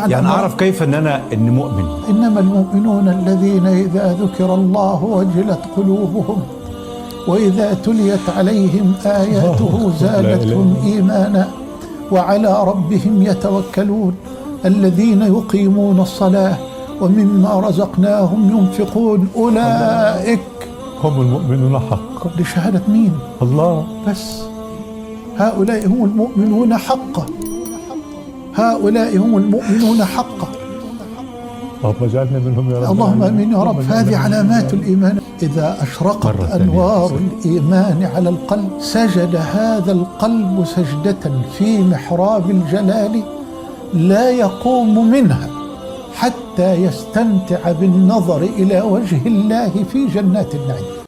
يعني أعرف كيف أن أنا إني مؤمن. إنما المؤمنون الذين إذا ذكر الله وجلت قلوبهم وإذا تليت عليهم آياته زادتهم إيمانا وعلى ربهم يتوكلون الذين يقيمون الصلاة ومما رزقناهم ينفقون أولئك هم المؤمنون حقا. لشهادة مين؟ الله. بس هؤلاء هم المؤمنون حقا، هؤلاء هم المؤمنون حقا. اللهم اجعلنا منهم يا رب. اللهم امين يا رب. هذه علامات الإيمان. إذا أشرقت أنوار الإيمان على القلب سجد هذا القلب سجدة في محراب الجلال لا يقوم منها حتى يستمتع بالنظر إلى وجه الله في جنات النعيم.